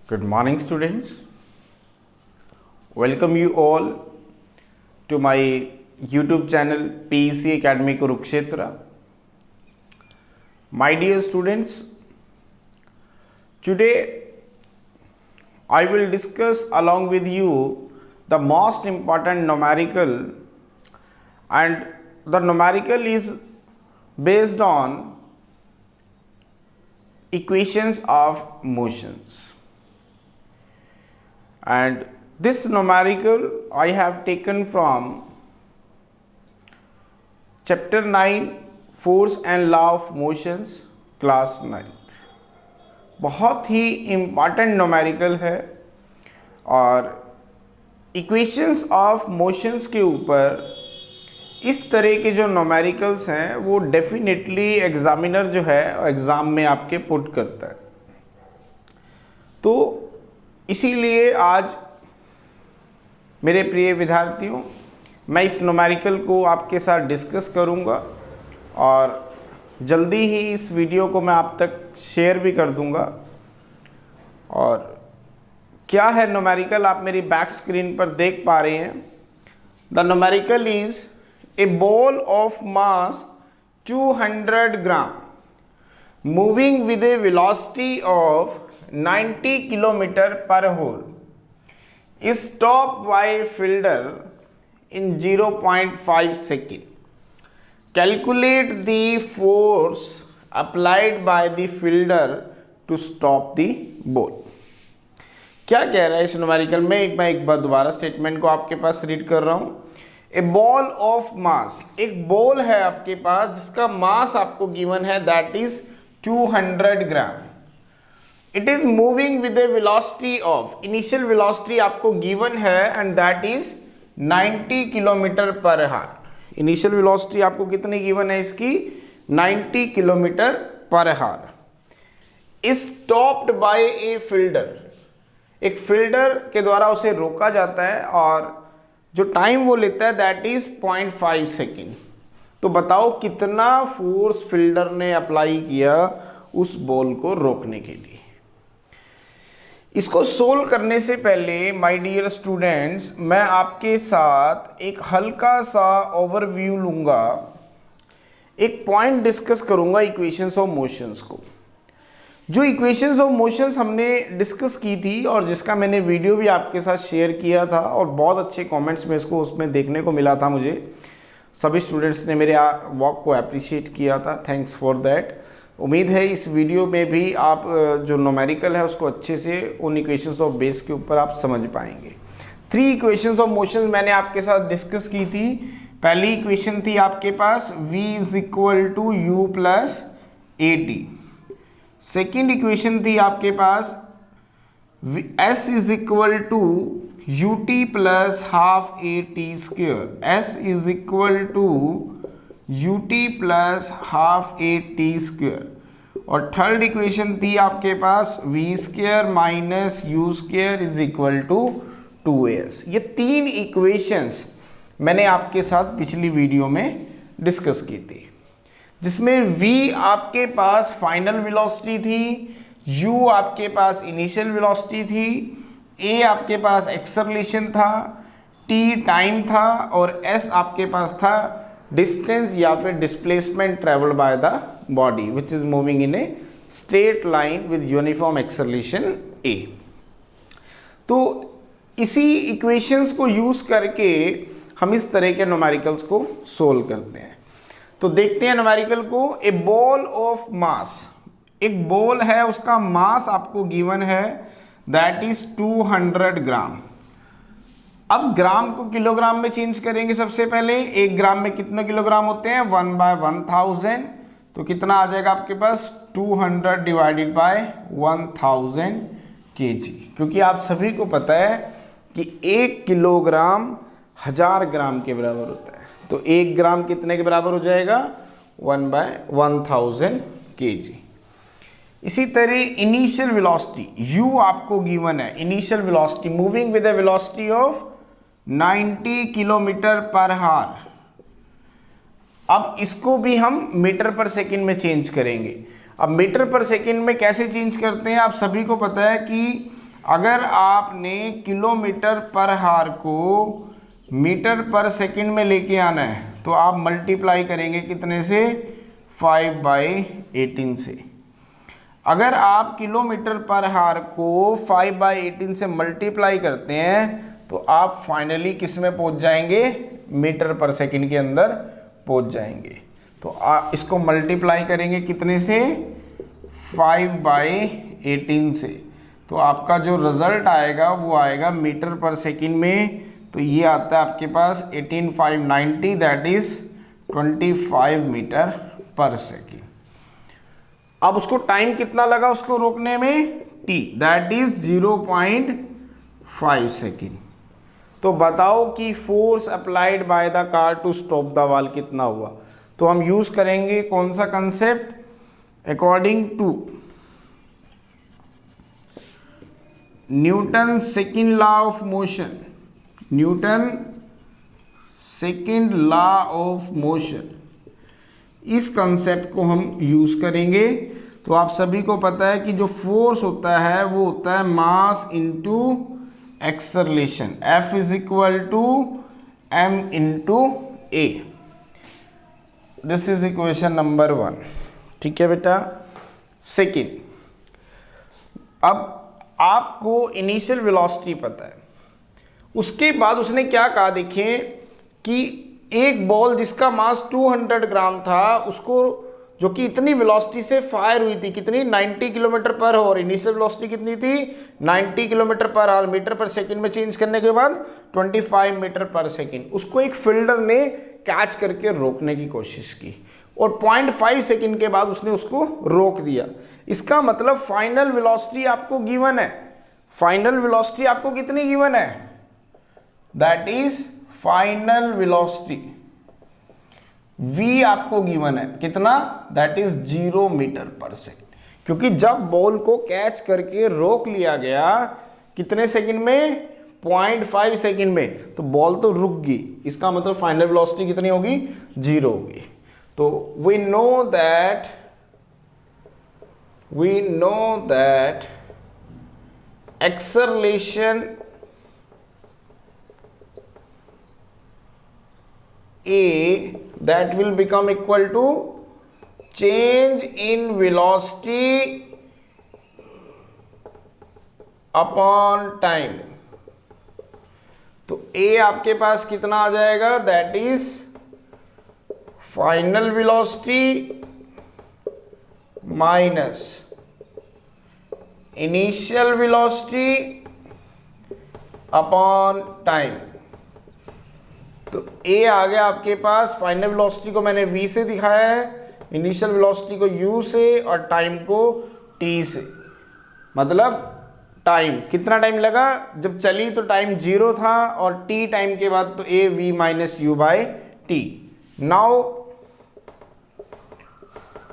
Good morning, students. Welcome you all to my YouTube channel PEC Academy Kurukshetra. My dear students, today I will discuss along with you the most important numerical, and the numerical is based on equations of motions. And this numerical I have taken from chapter 9 force and law of motions class 9th. बहुत ही important numerical है और equations of motions के ऊपर इस तरह के जो numericals हैं वो डेफिनेटली एग्जामिनर जो है एग्ज़ाम में आपके पुट करता है। तो इसीलिए आज मेरे प्रिय विद्यार्थियों, मैं इस न्यूमेरिकल को आपके साथ डिस्कस करूंगा और जल्दी ही इस वीडियो को मैं आप तक शेयर भी कर दूंगा। और क्या है न्यूमेरिकल, आप मेरी बैक स्क्रीन पर देख पा रहे हैं। The numerical is a ball of mass 200 gram moving with a velocity of 90 km per hour is stopped by a fielder in 0.5 second. Calculate the force applied by the fielder to stop the ball. क्या कह रहा है इस numerical में? मैं एक बार दोबारा statement को आपके पास रीड कर रहा हूँ। ए बॉल ऑफ मास, एक बॉल है आपके पास जिसका मास आपको गिवन है, that is 200 gram. It is moving with A velocity of, initial velocity आपको गिवन है and that is 90 kilometre per hour. Initial velocity आपको कितनी गिवन है इसकी? 90 kilometre per hour. Is stopped bye A fielder, एक fielder के द्वारा उसे रोका जाता है और जो टाइम वो लेता है दैट इज 0.5 सेकेंड। तो बताओ कितना फोर्स फील्डर ने अप्लाई किया उस बॉल को रोकने के लिए। इसको सोल्व करने से पहले माय डियर स्टूडेंट्स, मैं आपके साथ एक हल्का सा ओवरव्यू लूंगा, एक पॉइंट डिस्कस करूंगा इक्वेशंस ऑफ मोशंस को। जो इक्वेशंस ऑफ मोशंस हमने डिस्कस की थी और जिसका मैंने वीडियो भी आपके साथ शेयर किया था और बहुत अच्छे कमेंट्स में इसको उसमें देखने को मिला था मुझे। सभी स्टूडेंट्स ने मेरे वर्क को अप्रिशिएट किया था, थैंक्स फॉर दैट। उम्मीद है इस वीडियो में भी आप जो न्यूमेरिकल है उसको अच्छे से उन इक्वेशंस ऑफ बेस के ऊपर आप समझ पाएंगे। 3 इक्वेशंस ऑफ मोशंस मैंने आपके साथ डिस्कस की थी। पहली इक्वेशन थी आपके पास v is equal to U plus A T. Second equation थी आपके पास s is equal to U T plus half A T square. s is equal to U T plus half A T square. और third equation थी आपके पास v square minus U square is equal to 2as। ये 3 equations मैंने आपके साथ पिछली video में डिस्कस की थी, जिसमें v आपके पास फाइनल वेलोसिटी थी, u आपके पास इनिशियल वेलोसिटी थी, a आपके पास एक्सेलरेशन था, t टाइम था और s आपके पास था डिस्टेंस या फिर displacement travelled by the body which is moving in a straight line with uniform acceleration a। तो इसी इक्वेशंस को यूज करके हम इस तरह के न्यूमेरिकल्स को सोल्व करते हैं। तो देखते हैं न्यूमेरिकल को। ए बॉल ऑफ मास, एक बॉल है उसका मास आपको गिवन है दैट इज 200 ग्राम। अब ग्राम को किलोग्राम में चेंज करेंगे। सबसे पहले 1 ग्राम में कितने किलोग्राम होते हैं? 1/1000। तो कितना आ जाएगा आपके पास? 200 डिवाइडेड बाय 1000 kg। क्योंकि आप सभी को पता है कि 1 किलोग्राम 1000 ग्राम के बराबर होता है। तो 1 ग्राम कितने के बराबर हो जाएगा? 1/1000 kg। इसी तरह इनिशियल वेलोसिटी u आपको गिवन है, initial velocity moving with a velocity of 90 kilometre per hour. अब इसको भी हम मीटर पर सेकंड में चेंज करेंगे। अब मीटर पर सेकंड में कैसे चेंज करते हैं? आप सभी को पता है कि अगर आपने किलोमीटर पर हार को मीटर पर सेकंड में लेके आना है तो आप मल्टीप्लाई करेंगे कितने से, 5/18 से। अगर आप किलोमीटर पर हार को 5/18 से मल्टीप्लाई करते हैं तो आप फाइनली किस में पहुंच जाएंगे, मीटर पर सेकंड के अंदर पहुंच जाएंगे। तो आप इसको मल्टीप्लाई करेंगे कितने से, 5/18 से, तो आपका जो रिजल्ट आएगा वो आएगा मीटर पर सेकंड में। तो ये आता है आपके पास 18,590, दैट इज 25 मीटर पर सेकंड। अब उसको टाइम कितना लगा उसको रोकने में, t, दैट इज 0.5 सेकेंड। तो बताओ कि force applied by the car to stop the wall कितना हुआ। तो हम यूज करेंगे कौन सा concept, according to Newton second law of motion, Newton second law of motion, इस कंसेप्ट को हम यूज करेंगे। तो आप सभी को पता है कि जो फोर्स होता है वो होता है mass into acceleration, F is equal to m into A. This is equation number 1, ठीक है बेटा। सेकेंड, अब आपको इनिशियल वेलोसिटी पता है, उसके बाद उसने क्या कहा, देखें कि एक बॉल जिसका मास 200 ग्राम था, उसको जो कि इतनी वेलोसिटी से फायर हुई थी, कितनी, 90 kilometre per hour, initial velocity कितनी थी, 90 किलोमीटर पर आवर, मीटर पर सेकंड में चेंज करने के बाद 25 मीटर पर सेकंड, उसको एक फील्डर ने कैच करके रोकने की कोशिश की और 0.5 सेकंड के बाद उसने उसको रोक दिया। इसका मतलब फाइनल वेलोसिटी आपको गिवन है, फाइनल वेलोसिटी आपको कितनी गिवन है, that is final velocity v आपको गिवन है कितना, दैट इज 0 मीटर पर सेकंड। क्योंकि जब बॉल को कैच करके रोक लिया गया कितने सेकंड में, 0.5 सेकंड में, तो बॉल तो रुक गई, इसका मतलब फाइनल वेलोसिटी कितनी होगी, 0 होगी। तो we know that acceleration A that will become equal to change in velocity upon time। तो A आपके पास कितना आ जाएगा, that is final velocity minus initial velocity upon time. तो A आ गया आपके पास, फाइनल वेलोसिटी को मैंने v से दिखाया है, इनिशियल वेलोसिटी को u से और टाइम को t से। मतलब टाइम कितना टाइम लगा, जब चली तो टाइम 0 था और t टाइम के बाद तो a v minus u bye t। Now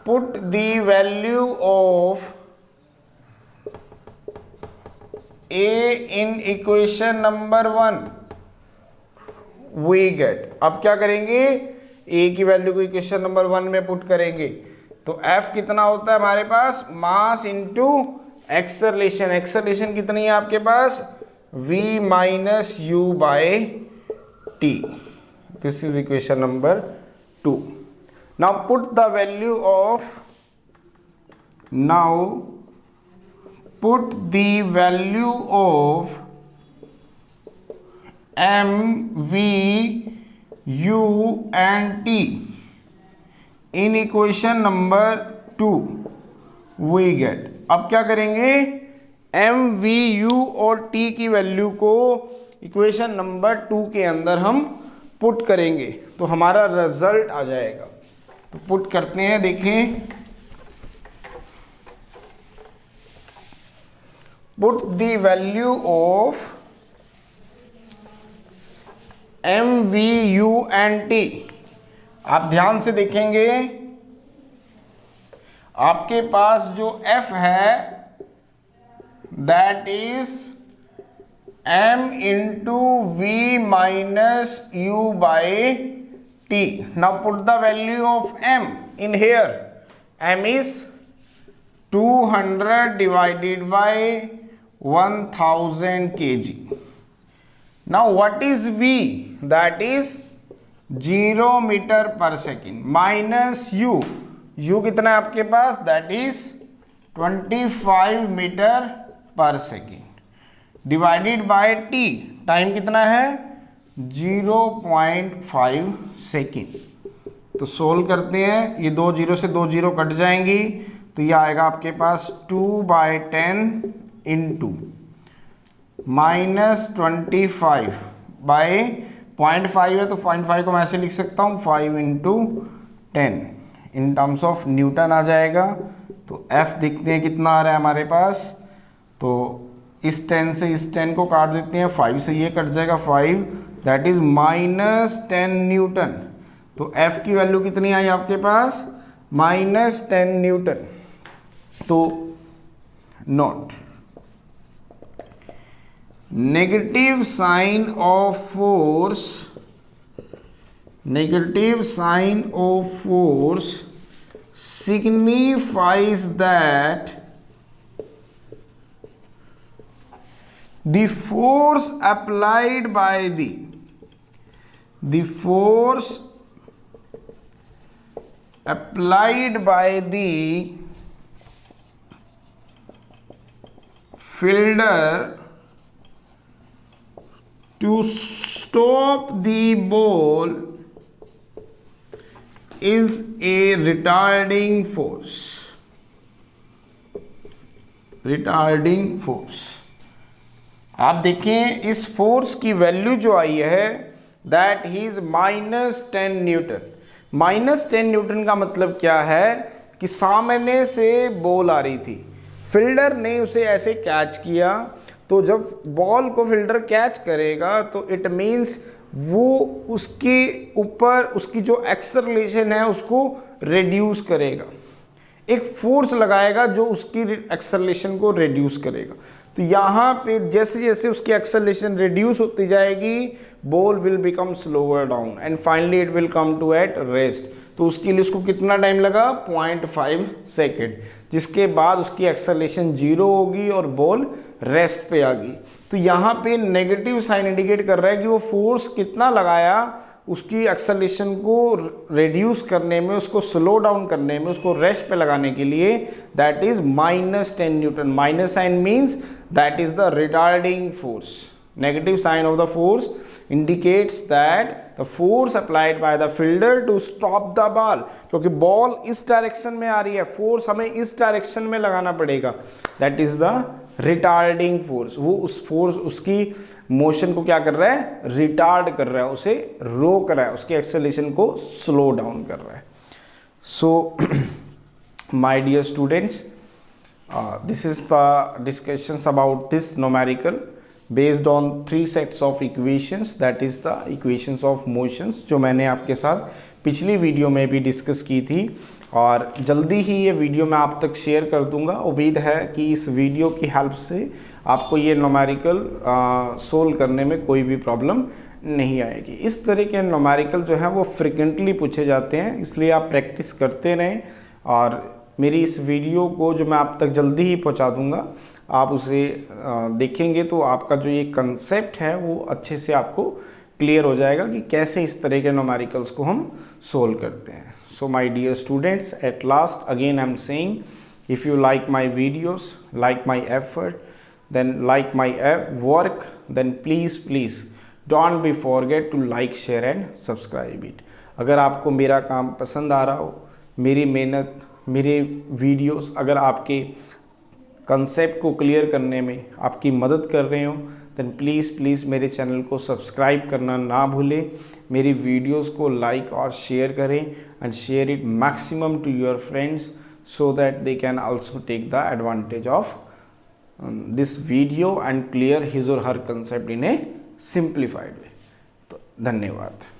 put the value of a in equation number 1 we get. अब क्या करेंगे, ए की वैल्यू को इक्वेशन नंबर 1 में पुट करेंगे। तो एफ कितना होता है हमारे पास, मास इनटू एक्सेलरेशन, एक्सेलरेशन कितनी है आपके पास, v minus U by T. This is equation number 2। Now put the value of, now put the value of m, v, u and t in equation number 2 we get। अब क्या करेंगे, m, v, u और t की value को equation number 2 के अंदर हम put करेंगे तो हमारा रिजल्ट आ जाएगा। तो पुट करते हैं, देखें, put the value of m, v, u and t। आप ध्यान से देखेंगे आपके पास जो f है that is m into v minus u bye t। Now put the value of m in here, m is 200 divided by 1000 kg. Now what is V? That is 0 metre per second minus U. U कितना है आपके पास? That is 25 metre per second divided by T. Time कितना है? 0.5 second. तो solve करते हैं. ये 2 जीरो से 2 जीरो कट जाएंगी, तो ये आएगा आपके पास 2/10 इंटू माइनस 25 बाय 0.5 है, तो 0.5 को मैं ऐसे लिख सकता हूँ 5 into 10 in terms of Newton आ जाएगा. तो F देखते हैं कितना आ रहा है हमारे पास. तो इस 10 से इस 10 को काट देते हैं, 5 से ये कट जाएगा 5, दैट इज -10 न्यूटन. तो F की वैल्यू कितनी आई आपके पास? -10 न्यूटन. तो note, negative sign of force signifies that the force applied by the fielder to stop the ball is a retarding force. आप देखें इस फोर्स की वैल्यू जो आई है दैट इज -10 न्यूटन. -10 न्यूटन का मतलब क्या है कि सामने से बॉल आ रही थी, फील्डर ने उसे ऐसे कैच किया, तो जब बॉल को फील्डर कैच करेगा तो इट मीन्स वो उसके ऊपर उसकी जो एक्सेलरेशन है उसको रिड्यूस करेगा, एक फोर्स लगाएगा जो उसकी एक्सेलरेशन को रिड्यूस करेगा. तो यहाँ पे जैसे जैसे उसकी एक्सेलरेशन रिड्यूस होती जाएगी ball will become slower down and finally it will come to at rest. तो उसके लिए उसको कितना टाइम लगा? 0.5 सेकेंड, जिसके बाद उसकी एक्सेलरेशन 0 होगी और बॉल रेस्ट पे आ गई. तो यहाँ पे नेगेटिव साइन इंडिकेट कर रहा है कि वो फोर्स कितना लगाया उसकी एक्सेलरेशन को रिड्यूस करने में, उसको स्लो डाउन करने में, उसको रेस्ट पे लगाने के लिए. That is -10 newton. Minus sign means that is the retarding force. Negative sign of the force indicates that the force applied by the fielder to stop the ball. क्योंकि ball इस direction में आ रही है, force हमें इस direction में लगाना पड़ेगा. That is the retarding force. वो उस फोर्स उसकी मोशन को क्या कर रहा है? रिटार्ड कर रहा है, उसे रोक रहा है, उसके एक्सेलरेशन को स्लो डाउन कर रहा है. So my dear students, this is the discussions about this numerical based on 3 sets of equations, that is the equations of motions, जो मैंने आपके साथ पिछली वीडियो में भी डिस्कस की थी और जल्दी ही ये वीडियो मैं आप तक शेयर कर दूंगा. उम्मीद है कि इस वीडियो की हेल्प से आपको ये न्यूमेरिकल सोल्व करने में कोई भी प्रॉब्लम नहीं आएगी. इस तरह के न्यूमेरिकल जो है वो फ्रिक्वेंटली पूछे जाते हैं, इसलिए आप प्रैक्टिस करते रहें और मेरी इस वीडियो को जो मैं आप तक जल्दी ही पहुंचा दूंगा, आप उसे देखेंगे तो आपका जो ये कंसेप्ट है वो अच्छे से आपको क्लियर हो जाएगा कि कैसे इस तरह के न्यूमेरिकल्स को हम सोल्व करते हैं. So my dear students, at last again I am saying, if you like my videos, like my effort, then like my work, then please don't be forget to like, share and subscribe it. अगर आपको मेरा काम पसंद आ रहा हो, मेरी मेहनत, मेरे वीडियोस अगर आपके कंसेप्ट को क्लियर करने में आपकी मदद कर रहे हो, देन प्लीज़ मेरे चैनल को सब्सक्राइब करना ना भूलें. मेरी वीडियोस को लाइक और शेयर करें and share it maximum to your friends so that they can also take the advantage of this video and clear his और her concept in A simplified वे. तो धन्यवाद.